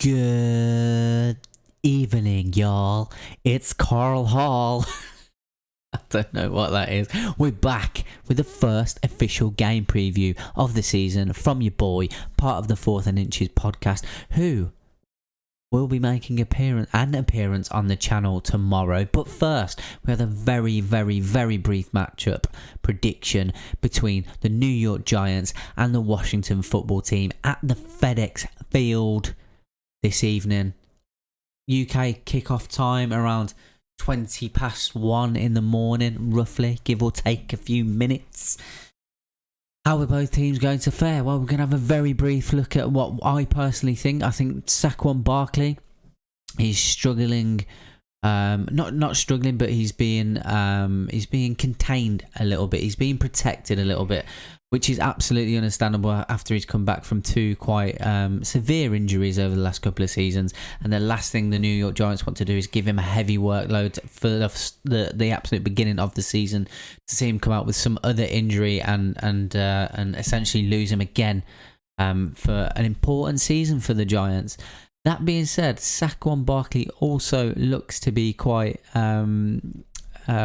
Good evening, y'all. It's Carl Hall. I don't know what that is. We're back with the first official game preview of the season from your boy, part of the 4th and Inches podcast, who will be making an appearance on the channel tomorrow. But first, we have a very, very, very brief matchup prediction between the New York Giants and the Washington football team at the FedEx Field this evening. UK kickoff time around 20 past 1 in the morning, roughly, give or take a few minutes. How are both teams going to fare? Well, we're going to have a very brief look at what I personally think. I think Saquon Barkley is struggling. Not struggling, but he's being contained a little bit. He's being protected a little bit, which is absolutely understandable after he's come back from two quite severe injuries over the last couple of seasons. And the last thing the New York Giants want to do is give him a heavy workload for the absolute beginning of the season, to see him come out with some other injury and essentially lose him again for an important season for the Giants. That being said, Saquon Barkley also looks to be quite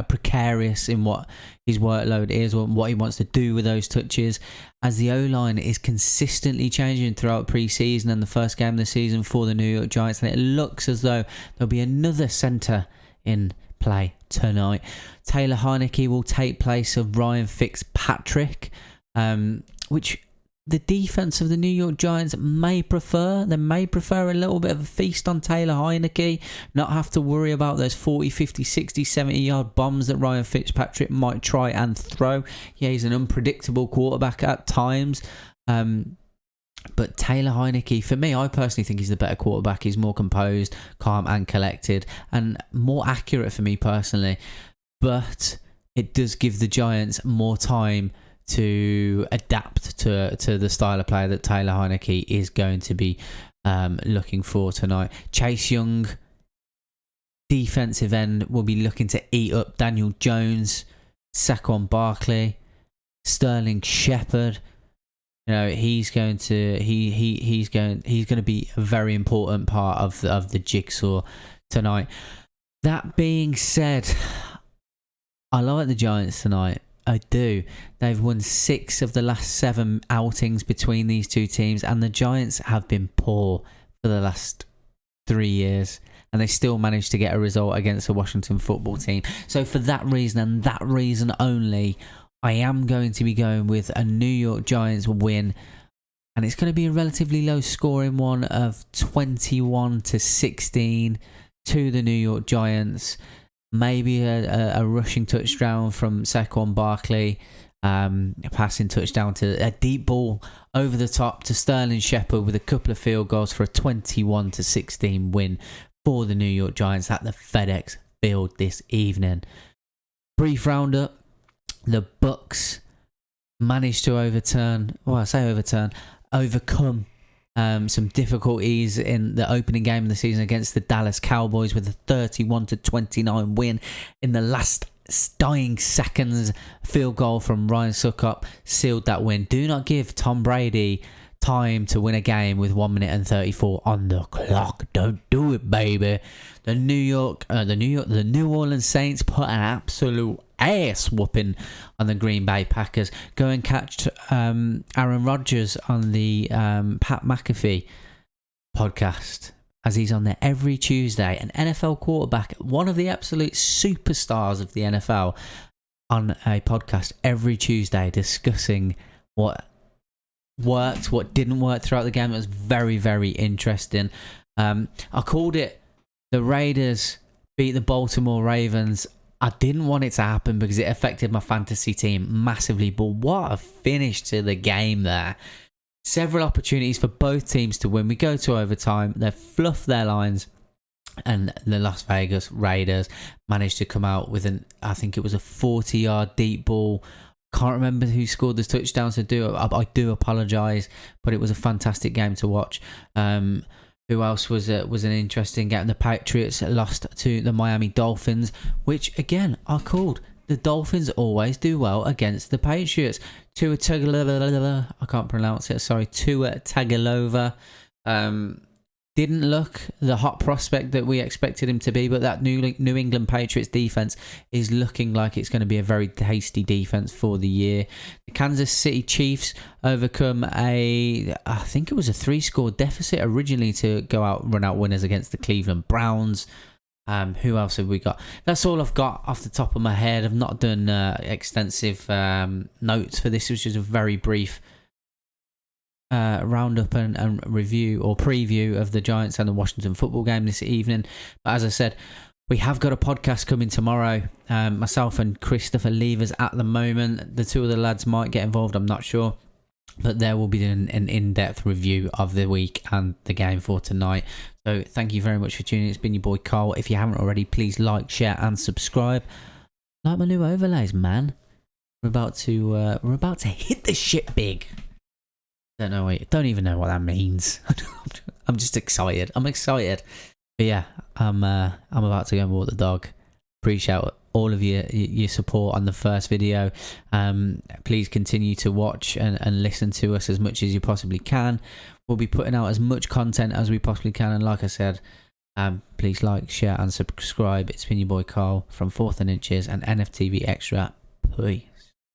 precarious in what his workload is, or what he wants to do with those touches, as the O-line is consistently changing throughout pre-season and the first game of the season for the New York Giants, and it looks as though there'll be another centre in play tonight. Taylor Heinicke will take place of Ryan Fitzpatrick, which the defense of the New York Giants may prefer. They may prefer a little bit of a feast on Taylor Heinicke, not have to worry about those 40, 50, 60, 70 yard bombs that Ryan Fitzpatrick might try and throw. Yeah, he's an unpredictable quarterback at times. But Taylor Heinicke, for me, I personally think he's the better quarterback. He's more composed, calm and collected, and more accurate for me personally. But it does give the Giants more time to adapt to the style of play that Taylor Heinicke is going to be looking for tonight. Chase Young, defensive end, will be looking to eat up Daniel Jones, Saquon Barkley, Sterling Shepard. You know, he's going to be a very important part of the jigsaw tonight. That being said, I like the Giants tonight. I do. They've won 6 of the last 7 outings between these two teams, and the Giants have been poor for the last 3 years, and they still managed to get a result against the Washington football team. So for that reason, and that reason only, I am going to be going with a New York Giants win, and it's going to be a relatively low scoring one of 21-16 to the New York Giants. Maybe a rushing touchdown from Saquon Barkley, a passing touchdown to a deep ball over the top to Sterling Shepard, with a couple of field goals for a 21-16 win for the New York Giants at the FedEx Field this evening. Brief roundup: the Bucs managed to overcome some difficulties in the opening game of the season against the Dallas Cowboys with a 31-29 win. In the last dying seconds, field goal from Ryan Succop sealed that win. Do not give Tom Brady time to win a game with 1 minute and 34 on the clock. Don't do it, baby. The New Orleans Saints put an absolute ass whooping on the Green Bay Packers. Go and catch Aaron Rodgers on the Pat McAfee podcast, as he's on there every Tuesday. An NFL quarterback, one of the absolute superstars of the NFL, on a podcast every Tuesday, discussing what worked, what didn't work throughout the game. It was very, very interesting. I called it the Raiders beat the Baltimore Ravens. I didn't want it to happen because it affected my fantasy team massively, but what a finish to the game there. Several opportunities for both teams to win. We go to overtime. They fluff their lines, and the Las Vegas Raiders managed to come out with I think it was a 40-yard deep ball. Can't remember who scored the touchdown, so I do apologise, but it was a fantastic game to watch. Who else was an interesting game? The Patriots lost to the Miami Dolphins, which again are called. The Dolphins always do well against the Patriots. Tua Tagovailoa, I can't pronounce it. Sorry, Tua Tagovailoa didn't look the hot prospect that we expected him to be, but that New England Patriots defense is looking like it's going to be a very tasty defense for the year. The Kansas City Chiefs overcome I think it was a 3-score deficit originally to run out winners against the Cleveland Browns. Who else have we got? That's all I've got off the top of my head. I've not done extensive notes for this. It was just a very brief roundup and review or preview of the Giants and the Washington football game this evening. But as I said, we have got a podcast coming tomorrow. Myself and Christopher Levers at the moment. The two of the lads might get involved, I'm not sure. But there will be an in-depth review of the week and the game for tonight. So thank you very much for tuning in. It's been your boy Carl. If you haven't already, please like, share and subscribe. Like my new overlays, man. We're about to hit the shit big. Don't even know what that means. I'm just excited. I'm excited. But yeah, I'm about to go and walk the dog. Appreciate all of your support on the first video. Please continue to watch and listen to us as much as you possibly can. We'll be putting out as much content as we possibly can. And like I said, please like, share and subscribe. It's been your boy Carl from 4th and Inches and NFTV Extra. Pui.